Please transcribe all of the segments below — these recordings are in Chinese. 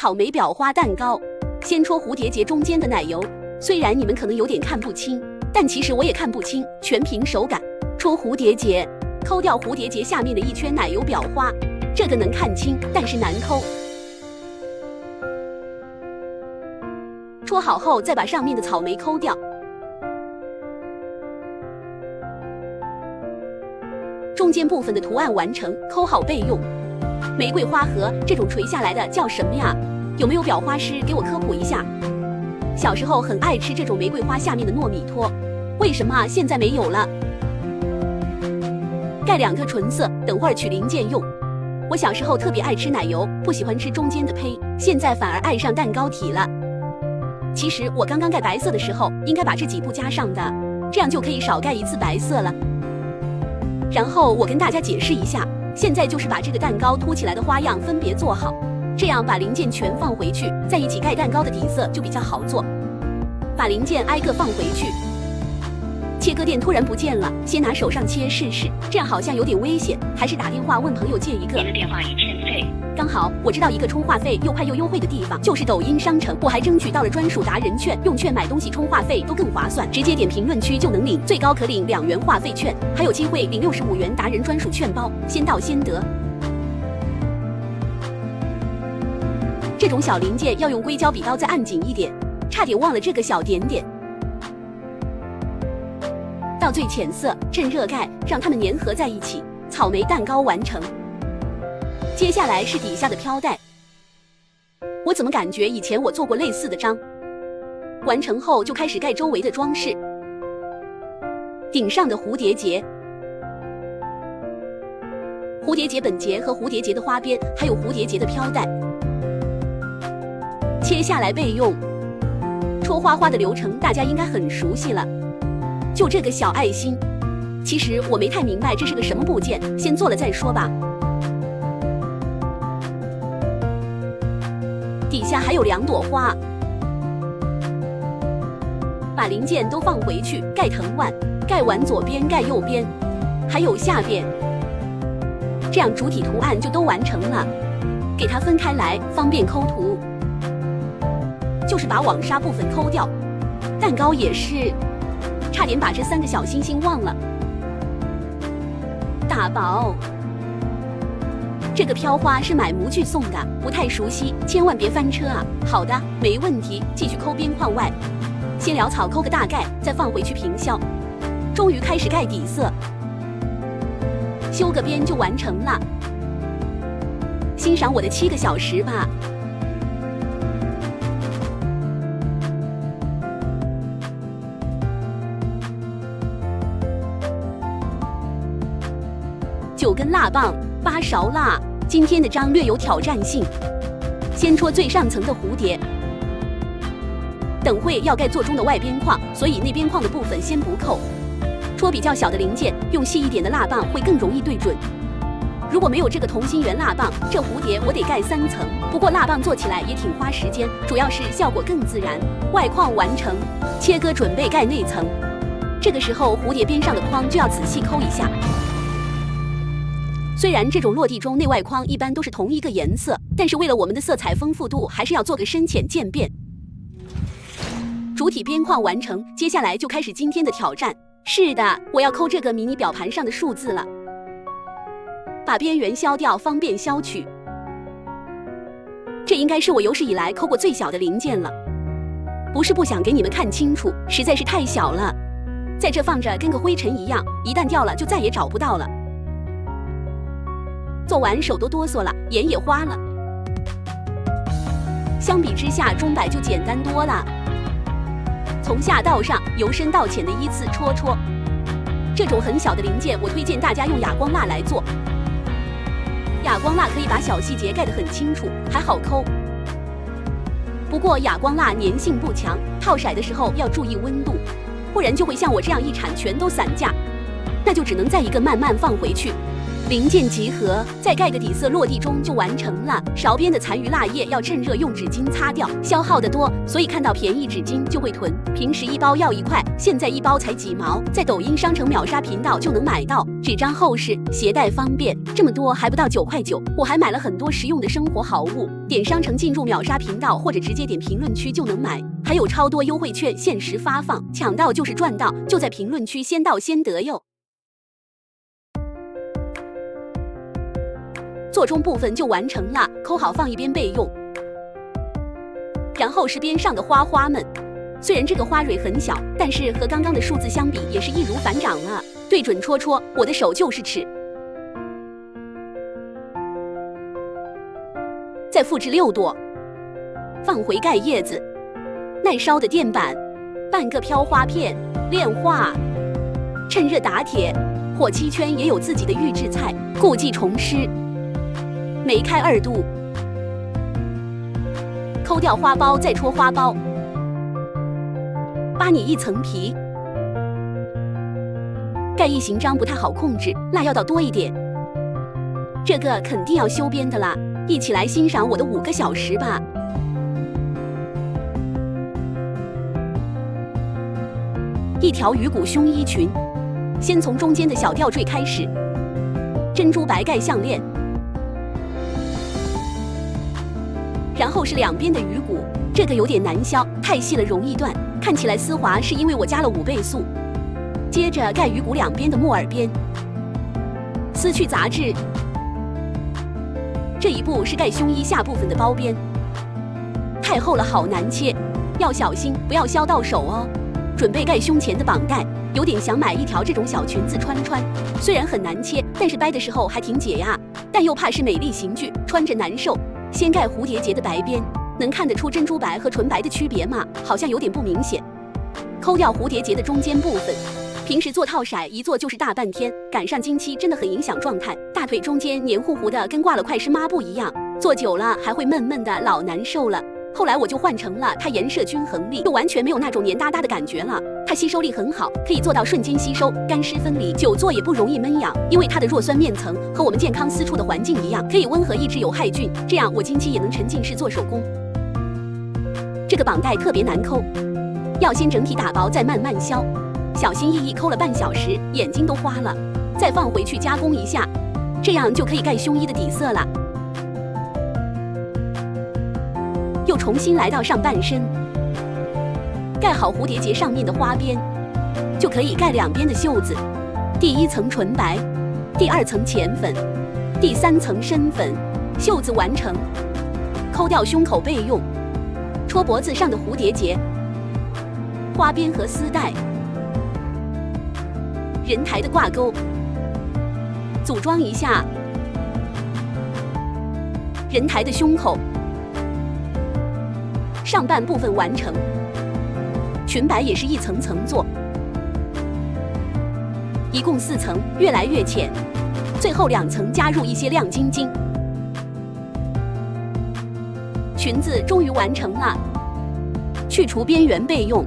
草莓裱花蛋糕。先戳蝴蝶结中间的奶油，虽然你们可能有点看不清，但其实我也看不清，全凭手感。戳蝴蝶结，抠掉蝴蝶结下面的一圈奶油裱花，这个能看清，但是难抠。戳好后，再把上面的草莓抠掉。中间部分的图案完成，抠好备用。玫瑰花盒这种垂下来的叫什么呀？有没有裱花师给我科普一下？小时候很爱吃这种玫瑰花下面的糯米托，为什么现在没有了？盖2颗纯色，等会儿取零件用。我小时候特别爱吃奶油，不喜欢吃中间的胚，现在反而爱上蛋糕体了。其实我刚刚盖白色的时候，应该把这几步加上的，这样就可以少盖1次白色了。然后我跟大家解释一下，现在就是把这个蛋糕凸起来的花样分别做好，这样把零件全放回去，在一起盖蛋糕的底色就比较好做。把零件挨个放回去。切割垫突然不见了，先拿手上切试试，这样好像有点危险，还是打电话问朋友借一个。您的电话已欠费。刚好我知道一个充话费又快又优惠的地方，就是抖音商城，我还争取到了专属达人券，用券买东西充话费都更划算，直接点评论区就能领，最高可领2元话费券，还有机会领65元达人专属券包，先到先得。这种小零件要用硅胶笔刀再按紧一点，差点忘了这个小点点。到最浅色，趁热盖，让它们粘合在一起。草莓蛋糕完成。接下来是底下的飘带，我怎么感觉以前我做过类似的章？完成后就开始盖周围的装饰，顶上的蝴蝶结、蝴蝶结本结和蝴蝶结的花边，还有蝴蝶结的飘带。切下来备用。戳花花的流程大家应该很熟悉了，就这个小爱心，其实我没太明白这是个什么部件，先做了再说吧。底下还有2朵花，把零件都放回去，盖藤蔓，盖完左边盖右边，还有下边，这样主体图案就都完成了。给它分开来，方便抠图。就是把网纱部分抠掉。蛋糕也是，差点把这3个小星星忘了。大宝，这个飘花是买模具送的，不太熟悉，千万别翻车啊！好的，没问题，继续抠边框外，先潦草抠个大概，再放回去平削。终于开始盖底色，修个边就完成了。欣赏我的7个小时吧。9根蜡棒，8勺蜡。今天的章略有挑战性，先戳最上层的蝴蝶。等会要盖座钟的外边框，所以内边框的部分先不扣。戳比较小的零件，用细一点的蜡棒会更容易对准。如果没有这个同心圆蜡棒，这蝴蝶我得盖3层。不过蜡棒做起来也挺花时间，主要是效果更自然。外框完成，切割准备盖内层。这个时候蝴蝶边上的框就要仔细抠一下。虽然这种落地钟内外框一般都是同一个颜色，但是为了我们的色彩丰富度，还是要做个深浅渐变。主体边框完成，接下来就开始今天的挑战。是的，我要抠这个迷你表盘上的数字了。把边缘削掉，方便削取。这应该是我有史以来抠过最小的零件了。不是不想给你们看清楚，实在是太小了，在这放着跟个灰尘一样，一旦掉了就再也找不到了。做完手都哆嗦了，眼也花了。相比之下，钟摆就简单多了。从下到上，由深到浅的依次戳戳。这种很小的零件，我推荐大家用哑光蜡来做。哑光蜡可以把小细节盖得很清楚，还好抠。不过哑光蜡粘性不强，套色的时候要注意温度，不然就会像我这样一铲全都散架，那就只能再一个慢慢放回去。零件集合，再盖个底色，落地中就完成了。勺边的残余蜡液要趁热用纸巾擦掉，消耗的多，所以看到便宜纸巾就会囤。平时1包要1块，现在1包才几毛，在抖音商城秒杀频道就能买到。纸张厚实，携带方便，这么多还不到9块9。我还买了很多实用的生活好物，点商城进入秒杀频道，或者直接点评论区就能买。还有超多优惠券限时发放，抢到就是赚到，就在评论区先到先得哟。座钟部分就完成了，抠好放一边备用。然后是边上的花花们，虽然这个花蕊很小，但是和刚刚的数字相比也是易如反掌了。对准戳戳，我的手就是尺。再复制6朵，放回盖叶子，耐烧的垫板，半个飘花片，炼化，趁热打铁。火漆圈也有自己的预制菜，故技重施。梅开2度，抠掉花苞，再戳花苞，扒你1层皮。盖一行章不太好控制，蜡要倒多一点。这个肯定要修边的啦，一起来欣赏我的5个小时吧。一条鱼骨胸衣裙，先从中间的小吊坠开始，珍珠白盖项链。然后是2边的鱼骨，这个有点难削，太细了容易断，看起来丝滑是因为我加了5倍速。接着盖鱼骨2边的木耳边，撕去杂质。这一步是盖胸衣下部分的包边，太厚了好难切，要小心不要削到手哦。准备盖胸前的绑带，有点想买一条这种小裙子穿，虽然很难切，但是掰的时候还挺解压，但又怕是美丽刑具，穿着难受。先盖蝴蝶结的白边，能看得出珍珠白和纯白的区别吗？好像有点不明显。抠掉蝴蝶结的中间部分，平时做套骰一做就是大半天，赶上经期真的很影响状态，大腿中间黏糊糊的，跟挂了快湿抹布一样，做久了还会闷闷的，老难受了。后来我就换成了它颜色均衡力，就完全没有那种黏哒哒的感觉了。它吸收力很好，可以做到瞬间吸收，干湿分离，久坐也不容易闷痒，因为它的弱酸面层和我们健康私处的环境一样，可以温和抑制有害菌，这样我经期也能沉浸式做手工。这个绑带特别难抠，要先整体打薄再慢慢削，小心翼翼抠了半小时，眼睛都花了，再放回去加工一下，这样就可以盖胸衣的底色了。又重新来到上半身，盖好蝴蝶结上面的花边，就可以盖2边的袖子。第1层纯白，第2层浅粉，第3层深粉，袖子完成。抠掉胸口备用，戳脖子上的蝴蝶结，花边和丝带，人台的挂钩，组装一下人台的胸口。上半部分完成，裙摆也是1层层做，一共4层，越来越浅，最后2层加入一些亮晶晶。裙子终于完成了，去除边缘备用。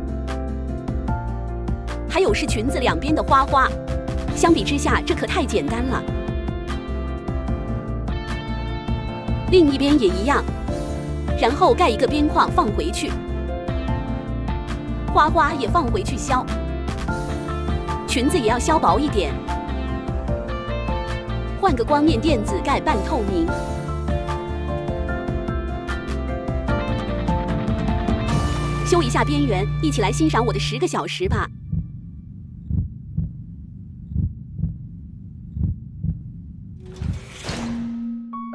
还有是裙子2边的花花，相比之下这可太简单了。另一边也一样。然后盖一个边框放回去，花花也放回去削，裙子也要削薄一点，换个光面垫子盖半透明。修一下边缘，一起来欣赏我的10个小时吧。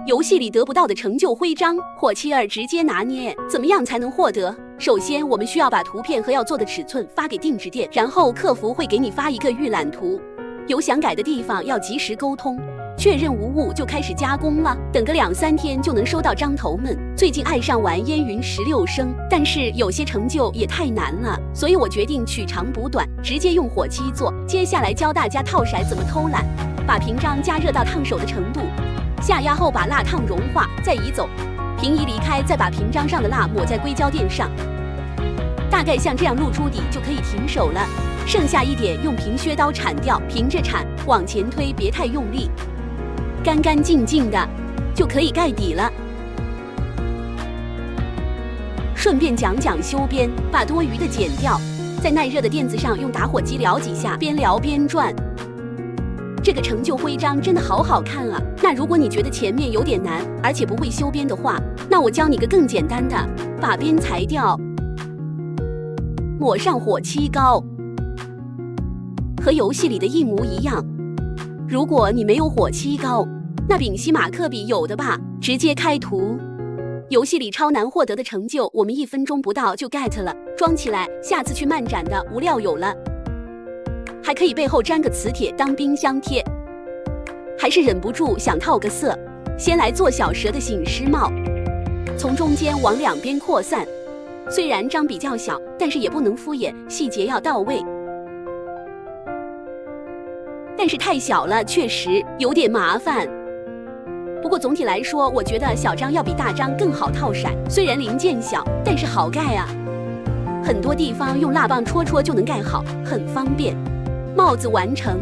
游戏里得不到的成就徽章，火妻儿直接拿捏，怎么样才能获得？首先，我们需要把图片和要做的尺寸发给定制店，然后客服会给你发一个预览图，有想改的地方要及时沟通，确认无误就开始加工了，等个2、3天就能收到张头们。最近爱上玩烟云16声，但是有些成就也太难了，所以我决定取长补短，直接用火漆做。接下来教大家套骰怎么偷懒，把屏章加热到烫手的程度。下压后把蜡烫融化，再移走，平移离开，再把屏章上的蜡抹在硅胶垫上，大概像这样露出底就可以停手了。剩下一点用平削刀铲掉，平着铲，往前推，别太用力。干干净净的，就可以盖底了。顺便讲讲修边，把多余的剪掉，在耐热的垫子上用打火机燎几下，边燎边转。这个成就徽章真的好好看啊！那如果你觉得前面有点难，而且不会修边的话，那我教你个更简单的，把边裁掉，抹上火漆膏，和游戏里的一模一样。如果你没有火漆膏，那丙烯马克笔有的吧，直接开涂。游戏里超难获得的成就，我们1分钟不到就 get 了，装起来，下次去漫展的无料有了。还可以背后粘个磁铁当冰箱贴。还是忍不住想套个色，先来做小蛇的醒狮帽，从中间往两边扩散。虽然章比较小，但是也不能敷衍，细节要到位。但是太小了，确实有点麻烦。不过总体来说，我觉得小章要比大章更好套闪，虽然零件小，但是好盖啊。很多地方用蜡棒戳戳就能盖好，很方便。帽子完成，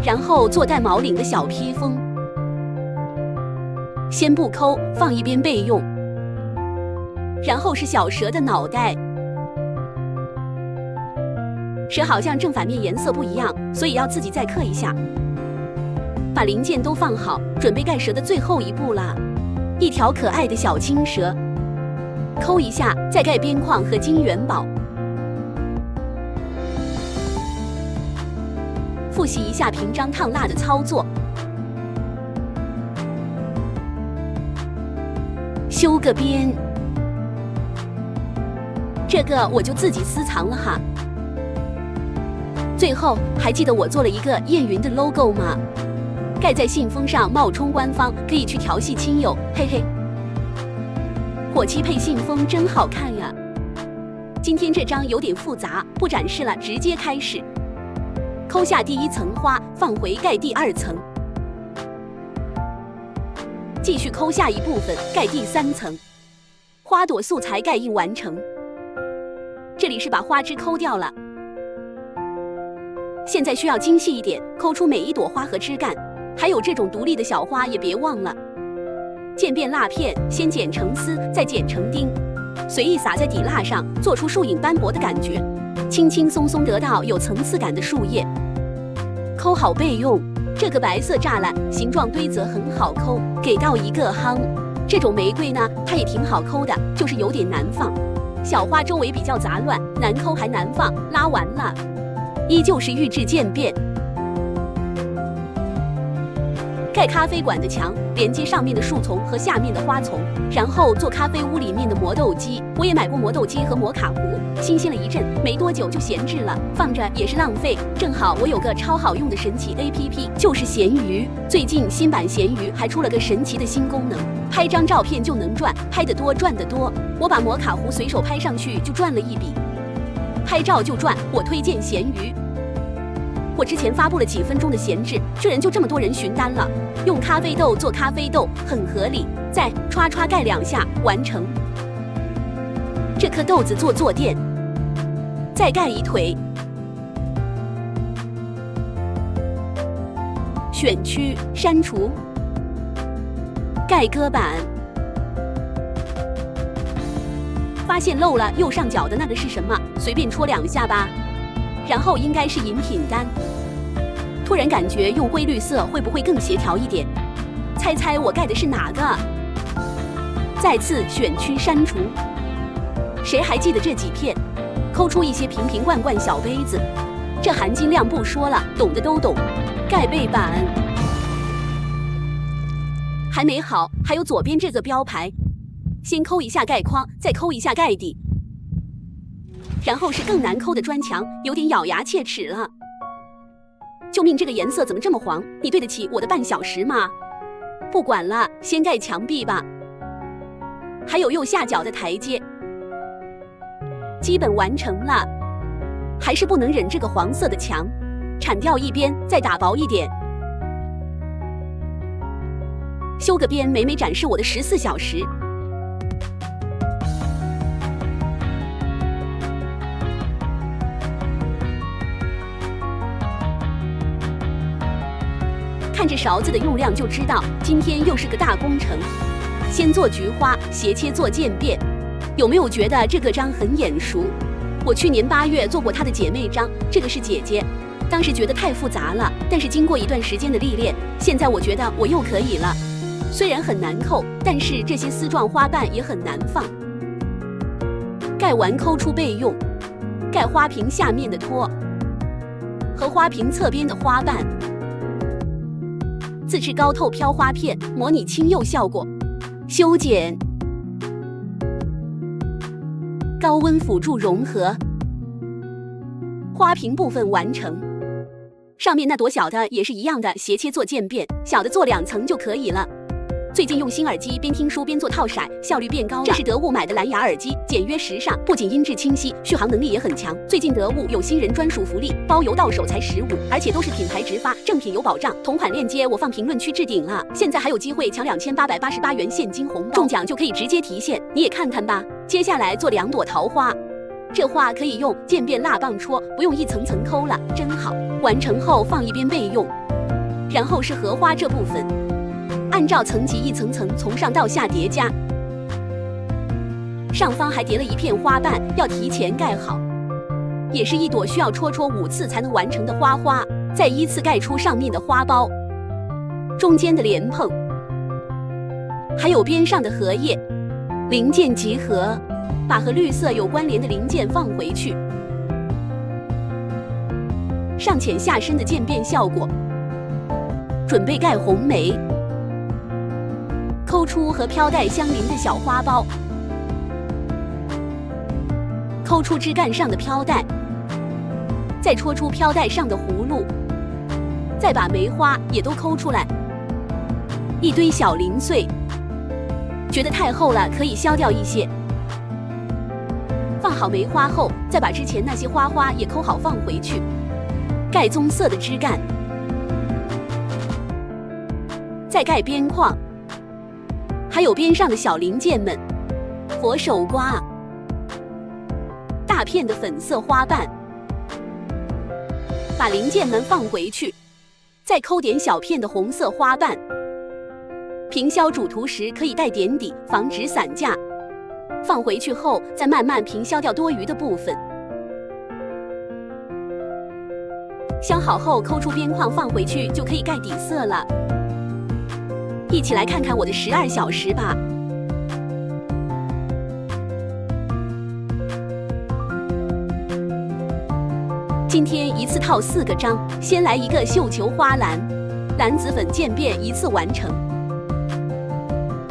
然后做带毛领的小披风，先不抠，放一边备用。然后是小蛇的脑袋，蛇好像正反面颜色不一样，所以要自己再刻一下。把零件都放好，准备盖蛇的最后一步啦。一条可爱的小青蛇，抠一下，再盖边框和金元宝。复习一下平章烫蜡的操作，修个边，这个我就自己私藏了哈。最后还记得我做了一个燕云的 logo 吗？盖在信封上，冒充官方，可以去调戏亲友，嘿嘿。火漆配信封真好看呀。今天这张有点复杂，不展示了，直接开始。抠下第1层花，放回盖第2层，继续抠下一部分，盖第3层。花朵素材盖印完成。这里是把花枝抠掉了，现在需要精细一点，抠出每一朵花和枝干，还有这种独立的小花也别忘了。渐变蜡片，先剪成丝，再剪成丁，随意撒在底蜡上，做出树影斑驳的感觉。轻轻松松得到有层次感的树叶，抠好备用。这个白色栅栏形状堆则很好抠，给到一个夯。这种玫瑰呢，它也挺好抠的，就是有点难放。小花周围比较杂乱，难抠还难放。拉完了，依旧是预制渐变。盖咖啡馆的墙，连接上面的树丛和下面的花丛，然后做咖啡屋里面的磨豆机。我也买过磨豆机和摩卡壶，新鲜了一阵，没多久就闲置了，放着也是浪费。正好我有个超好用的神奇 APP， 就是闲鱼。最近新版闲鱼还出了个神奇的新功能，拍张照片就能赚，拍得多赚得多。我把摩卡壶随手拍上去就赚了一笔，拍照就赚，我推荐闲鱼。我之前发布了几分钟的闲置，居然就这么多人询单了。用咖啡豆做咖啡豆很合理，再歘歘盖2下完成。这颗豆子做坐垫，再盖一腿。选区删除，盖搁板。发现漏了右上角的那个是什么？随便戳2下吧。然后应该是饮品单。突然感觉用灰绿色会不会更协调一点？猜猜我盖的是哪个？再次选区删除。谁还记得这几片？抠出一些瓶瓶罐罐小杯子，这含金量不说了，懂的都懂。盖背板还没好，还有左边这个标牌，先抠一下盖框，再抠一下盖底。然后是更难抠的砖墙，有点咬牙切齿了。救命，这个颜色怎么这么黄？你对得起我的半小时吗？不管了，先盖墙壁吧。还有右下角的台阶，基本完成了。还是不能忍这个黄色的墙，铲掉一边，再打薄一点。修个边，每每展示我的14小时。看着勺子的用量就知道，今天又是个大工程。先做菊花，斜切做渐变。有没有觉得这个章很眼熟？我去年8月做过她的姐妹章，这个是姐姐。当时觉得太复杂了，但是经过一段时间的历练，现在我觉得我又可以了。虽然很难扣，但是这些丝状花瓣也很难放。盖完抠出备用，盖花瓶下面的托和花瓶侧边的花瓣。自制高透飘花片，模拟青釉效果。修剪，高温辅助融合。花瓶部分完成，上面那朵小的也是一样的，斜切做渐变，小的做2层就可以了。最近用新耳机边听书边做套色，效率变高了。这是得物买的蓝牙耳机，简约时尚，不仅音质清晰，续航能力也很强。最近得物有新人专属福利，包邮到手才15，而且都是品牌直发，正品有保障。同款链接我放评论区置顶了，现在还有机会抢2888元现金红包，中奖就可以直接提现，你也看看吧。接下来做2朵桃花，这花可以用渐变蜡棒戳，不用一层层抠了，真好。完成后放一边备用。然后是荷花这部分。按照层级一层层从上到下叠加，上方还叠了一片花瓣，要提前盖好。也是一朵需要戳5次才能完成的花花，再依次盖出上面的花苞，中间的莲蓬，还有边上的荷叶。零件集合，把和绿色有关联的零件放回去，上浅下深的渐变效果。准备盖红梅。抠出和飘带相邻的小花苞，抠出枝干上的飘带，再戳出飘带上的葫芦，再把梅花也都抠出来。一堆小零碎，觉得太厚了可以削掉一些。放好梅花后，再把之前那些花花也抠好放回去。盖棕色的枝干，再盖边框。还有边上的小零件们，佛手瓜，大片的粉色花瓣，把零件们放回去，再抠点小片的红色花瓣。平削主图时可以带点底，防止散架。放回去后，再慢慢平削掉多余的部分。削好后，抠出边框放回去，就可以盖底色了。一起来看看我的12小时吧。今天一次套4个章，先来一个绣球花篮，蓝紫粉渐变一次完成。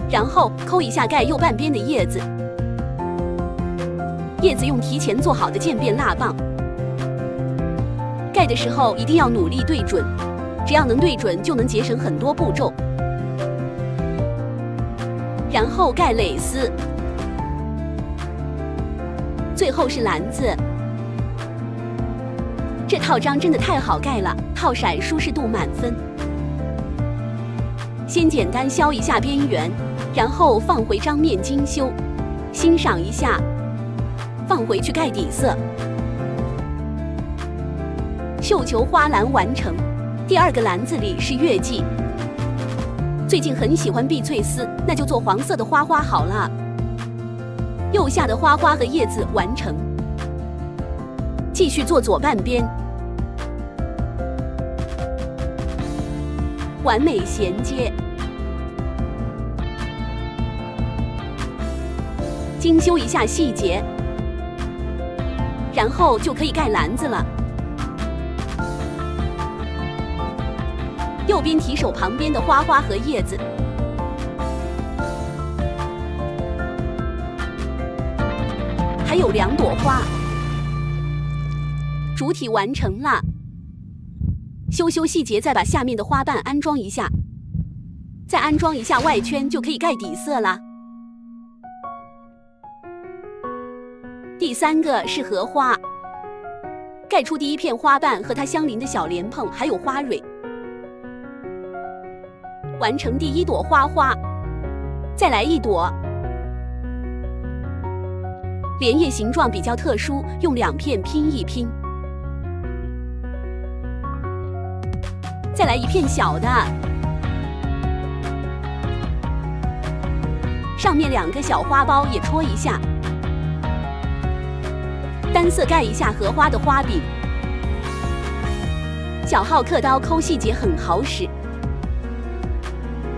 然后抠一下盖右半边的叶子，叶子用提前做好的渐变蜡棒。盖的时候一定要努力对准，只要能对准就能节省很多步骤。然后盖蕾丝，最后是篮子。这套章真的太好盖了，套色舒适度满分。先简单削一下边缘，然后放回章面精修，欣赏一下，放回去盖底色。绣球花篮完成。第2个篮子里是月季。最近很喜欢碧翠丝，那就做黄色的花花好了。右下的花花和叶子完成。继续做左半边，完美衔接。精修一下细节，然后就可以盖篮子了。右边提手旁边的花花和叶子，还有2朵花，主体完成了。修细节，再把下面的花瓣安装一下，再安装一下外圈，就可以盖底色了。第3个是荷花，盖出第1片花瓣和它相邻的小莲蓬，还有花蕊。完成第1朵花花，再来1朵。莲叶形状比较特殊，用2片拼一拼。再来一片小的，上面2个小花苞也戳一下，单色盖一下荷花的花柄。小号刻刀抠细节很好使，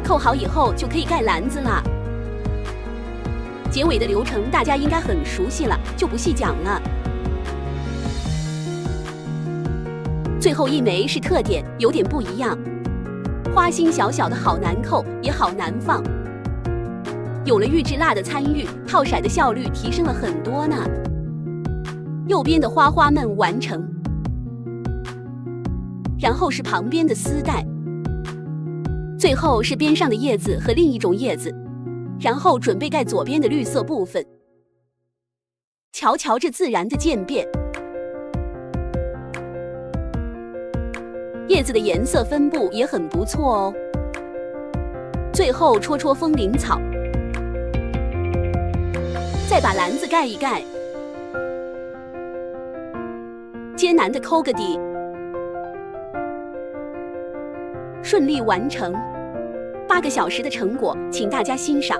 扣好以后就可以盖篮子了。结尾的流程大家应该很熟悉了，就不细讲了。最后一枚是特点，有点不一样，花心小小的，好难扣，也好难放。有了预制蜡的参与，套色的效率提升了很多呢。右边的花花们完成，然后是旁边的丝带，最后是边上的叶子和另一种叶子，然后准备盖左边的绿色部分。瞧瞧这自然的渐变，叶子的颜色分布也很不错哦。最后戳戳风铃草，再把篮子盖一盖，艰难的抠个底，顺利完成。8个小时的成果，请大家欣赏。